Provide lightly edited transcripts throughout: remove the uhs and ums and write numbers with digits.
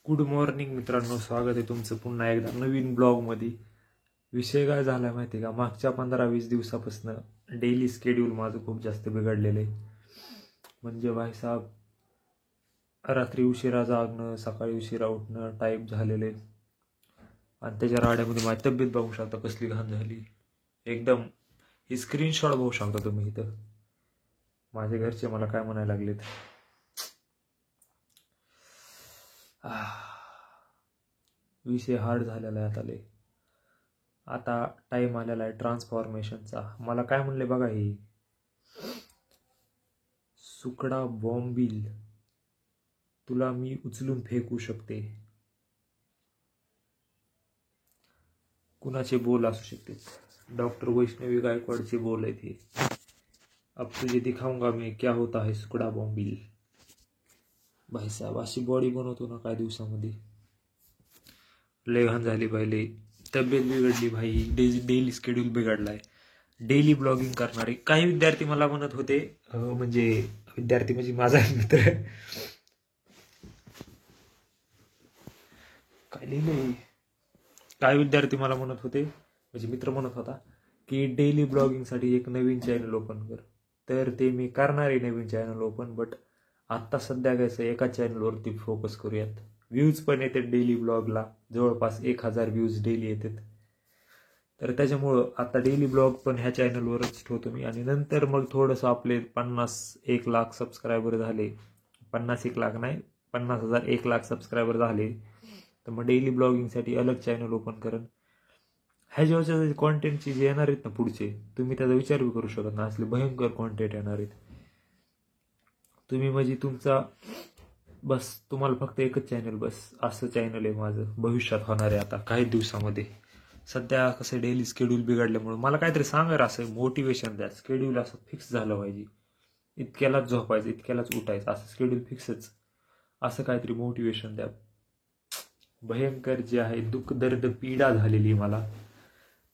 Good morning मित्रांनो, स्वागत आहे तुमचं पुन्हा एकदा नवीन ब्लॉगमध्ये. विषय काय झाला माहिती आहे का, मागच्या 15-20 दिवसापासून डेली स्केड्यूल माझं खूप जास्त बिघडलेलं आहे. म्हणजे भाईसाहेब, रात्री उशिरा जागणं, सकाळी उशिरा उठणं टाईप झालेलं आहे. आणि त्याच्या राड्यामध्ये माझी तब्येत बघू शकता कसली घाण झाली एकदम. ही स्क्रीनशॉट बघू शकता तुम्ही. इथं माझे घरचे मला काय म्हणायला लागलेत, विषय हार्ड झालेला आहे. आता टाइम आलेला आहे ट्रान्सफॉर्मेशनचा. मला काय म्हणले बघा, ही सुकडा बॉम्बिल तुला मी उचलून फेकू शकते. कुणाचे बोल असू शकते? डॉक्टर वैष्णवी गायकवाडचे बोल आहेत हे. अब तुझे दिखाऊंगा मैं क्या होता है सुकडा बॉम्बिल. भाईसाहेब, अशी बॉडी बनवतो ना काय दिवसामध्ये. लय घाण झाली पहिले, तब्येत बिघडली भाई, डेली स्केड्यूल बिघडलाय. डेली ब्लॉगिंग करणारे काही विद्यार्थी मला म्हणत होते, म्हणजे विद्यार्थी म्हणजे माझा मित्र, काय लिहिलंय, काही विद्यार्थी मला म्हणत होते, म्हणजे मित्र म्हणत होता की डेली ब्लॉगिंगसाठी एक नवीन चॅनल ओपन कर. तर ते मी करणार आहे नवीन चॅनल ओपन, बट आत्ता सध्या काय एका चॅनलवरती फोकस करूयात. व्ह्यूज पण येतात डेली ब्लॉगला, जवळपास 1000 व्ह्यूज डेली येतात. तर त्याच्यामुळं आता डेली ब्लॉग पण ह्या चॅनलवरच ठेवतो मी. आणि नंतर मग थोडंसं आपले 50-1 लाख सबस्क्रायबर झाले, 50-1 लाख नाही, 50,000 1 लाख सबस्क्रायबर झाले, तर मग डेली ब्लॉगिंगसाठी अलग चॅनल ओपन करेन. ह्याच्यावरच्या कॉन्टेंटचे जे येणार आहेत ना पुढचे, तुम्ही त्याचा विचार बी करू शकत ना, असले भयंकर कॉन्टेंट येणार आहेत. तुम्ही म्हणजे तुमचा बस, तुम्हाला फक्त एकच चॅनल, बस असं चॅनल आहे माझं, भविष्यात होणार आहे आता काही दिवसामध्ये. सध्या कसं डेली स्केड्यूल बिघडल्यामुळे मला काहीतरी सांगा, असं मोटिवेशन द्या. स्केड्यूल असं फिक्स झालं पाहिजे, इतक्यालाच झोपायचं, इतक्यालाच उठायचं, असं स्केड्यूल फिक्सच, असं काहीतरी मोटिवेशन द्या. भयंकर जे आहे दुःख, दर्द, पीडा झालेली मला.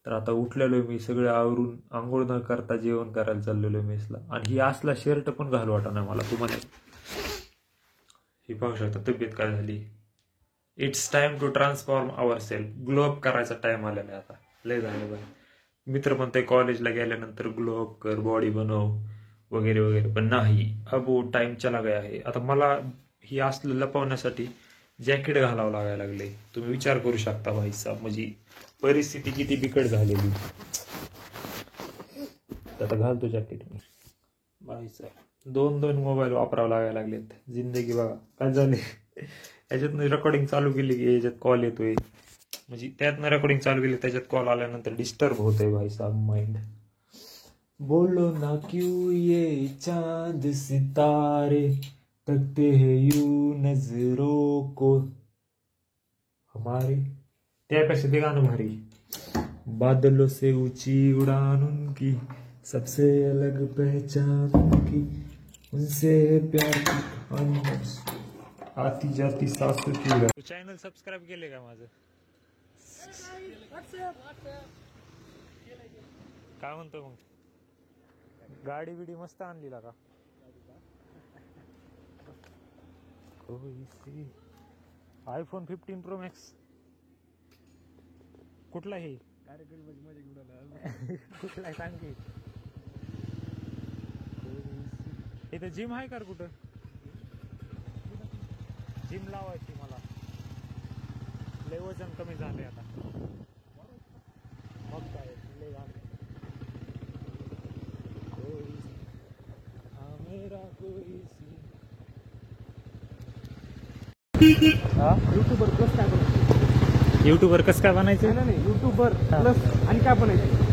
तर आता उठलेलो मी, सगळं आवरून आंघोळ न करता जेवण करायला चाललेलो मेसला. आणि ही असला शर्ट पण घालू वाटणार मला. तुम्हाला ही पाहू शकता तब्येत काय झाली. It's time to transform our self. Glow up करायचा टाइम आलेला आहे आता, लय झालं बघ. मित्र म्हणते कॉलेजला गेल्यानंतर ग्लो अप कर, बॉडी बनव वगैरे वगैरे, पण नाही, अब वो टाइम चला गया आहे. आता मला ही असलं लपवण्यासाठी जॅकेट घालावं लागायला लागले. तुम्ही विचार करू शकता भाईसाहेब, म्हणजे परिस्थिती किती बिकट झालेली. आता घालतो जॅकेट मी भाईसाहेब. 2 मोबाईल वापरावं लागायला लागलेत. जिंदगी बघा काय झाले. याच्यातनं रेकॉर्डिंग चालू केली की याच्यात कॉल येतोय, म्हणजे त्यातनं रेकॉर्डिंग चालू केली, त्याच्यात कॉल आल्यानंतर डिस्टर्ब होतंय भाईसाहेब माइंड. बोलो ना क्यों ये चांद सितारे तकते हैं यूं नजरों को हमारे. त्यापेक्षा ते गाणं भारी. बादलों से ऊंची उड़ान उनकी, सबसे अलग पहचान उनकी, उनसे प्यार की कहानी आती जाती सासों की उड़ान. चॅनल सबस्क्राईब केले का माझं? काय म्हणतो मग? गाडी बिडी मस्त आणली का? iPhone 15 Pro Max कुठला आहे? कुठला सांग की. इथं जिम आहे का कुठं? जिम लावायची मला, लय वजन कमी झालंय आता. मग काय लय युट्यूबर प्लस काय बनायचं? युट्यूबर कसं काय बनायचं? नाही, युट्यूबर प्लस आणि काय बनायचं?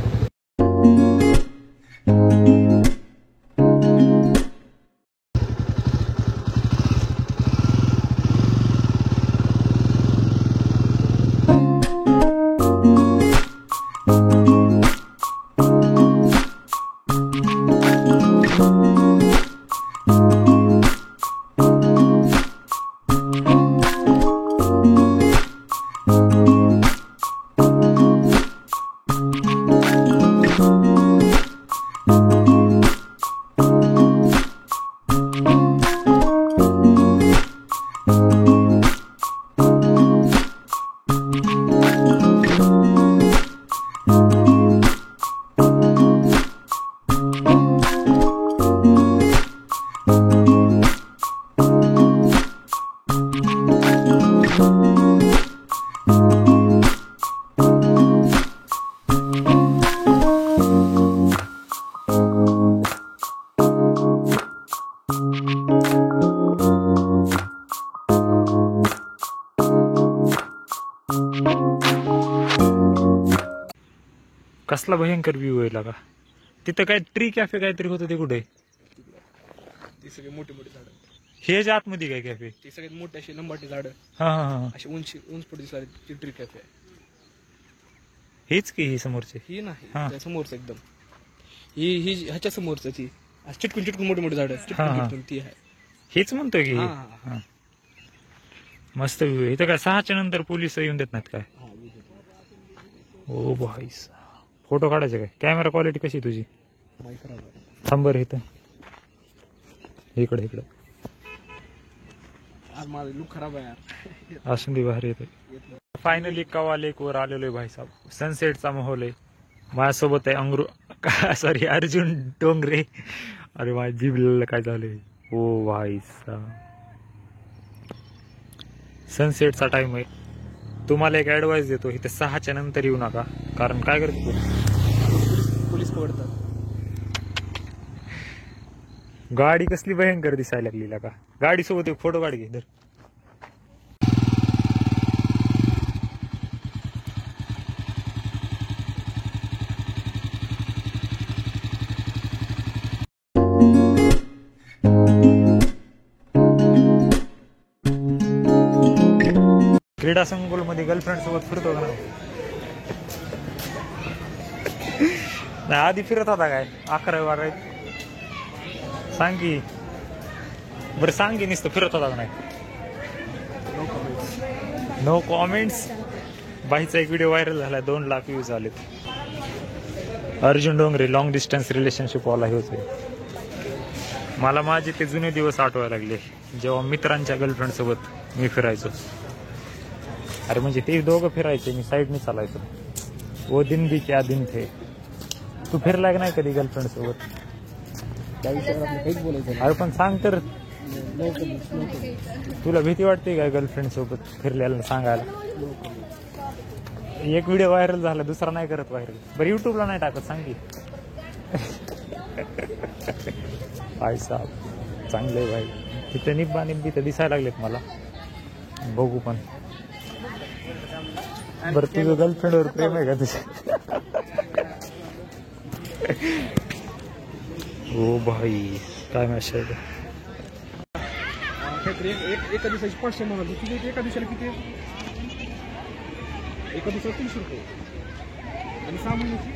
कसला भयंकर व्ह्यू आहे का. तिथं काय ट्री कॅफे काहीतरी होतं ते कुठे. ती सगळी मोठी मोठी झाडं. हे जे आतमध्ये काय कॅफे. ती सगळ्यात मोठी अशी लंबाटी झाडं. हा हा हा. अशी उंच पुढे दिसणारी ती ट्री कॅफे आहे. हेच की ही समोरचे. ही नाही हा. त्या समोरच एकदम. ही ह्याच्या समोरच ती चिटकून चिटकून मोठी मोठी झाडं हा, हा. चिटकून ती आहे. हेच म्हणतोय की. हा, हा. मस्त व्ह्यू आहे. इथं काय 6च्या नंतर पोलीस येऊन देत नाहीत काय. ओ भाई फोटो काढायचे काय. कॅमेरा क्वालिटी कशी आहे तुझी. थांबर इथं इकडे आज माझा लुक खराब आहे यार. असून दे बाहेर येते. फायनली कवा लेक वर आलेलो आहे भाई साहेब. सनसेटचा माहोल आहे. माझ्यासोबत आहे सॉरी अर्जुन डोंगरे. अरे माझ्या जीभला काय झालंय. ओ भाई साहेब सनसेटचा टाइम आहे. तुम्हाला एक ऍडवाइस देतो इथे 6च्या नंतर येऊ नका. कारण काय करतो पोलीस पकडतात. गाडी कसली भयंकर दिसायला लागली का. गाडी सोबत एक फोटो काढ घे धर. क्रीडा संकुल मध्ये गर्लफ्रेंड सोबत फिरतो का नाही. आधी फिरत होता काय 11-12 सांग की. बरं सांग की नुसतं फिरत होता का नाही. No comments. बाईचा एक व्हिडिओ व्हायरल झाला 2 लाख व्ह्यूज आलेत. Arjun Dongre long distance relationship वाला हे होते. मला माझे ते जुने दिवस आठवायला लागले जेव्हा मित्रांच्या गर्लफ्रेंड सोबत मी फिरायचो. अरे म्हणजे ते दोघं फिरायचे मी साईडने चालायचो. वो दिन भी क्या दिन थे. तू फिरलाय का नाही कधी गर्लफ्रेंड सोबत. अरे पण सांग तर. तुला भीती वाटते का गर्लफ्रेंड सोबत फिरल्याला सांगायला. एक व्हिडिओ व्हायरल झाला दुसरा नाही करत व्हायरल. बरं युट्यूबला नाही टाकत सांग की. भाई साहेब चांगले भाई. तिथे निब्बा निब्बी तर दिसायला लागलेत मला. बघू पण. बरं तुझं गर्लफ्रेंडवर प्रेम आहे का तुझं. ओ भाई काय मॅसेज. एका दिवसाची 500 म्हणाली. किती एका दिवसाला किती. एका दिवसाला 300 रुपये आणि 6 महिन्याची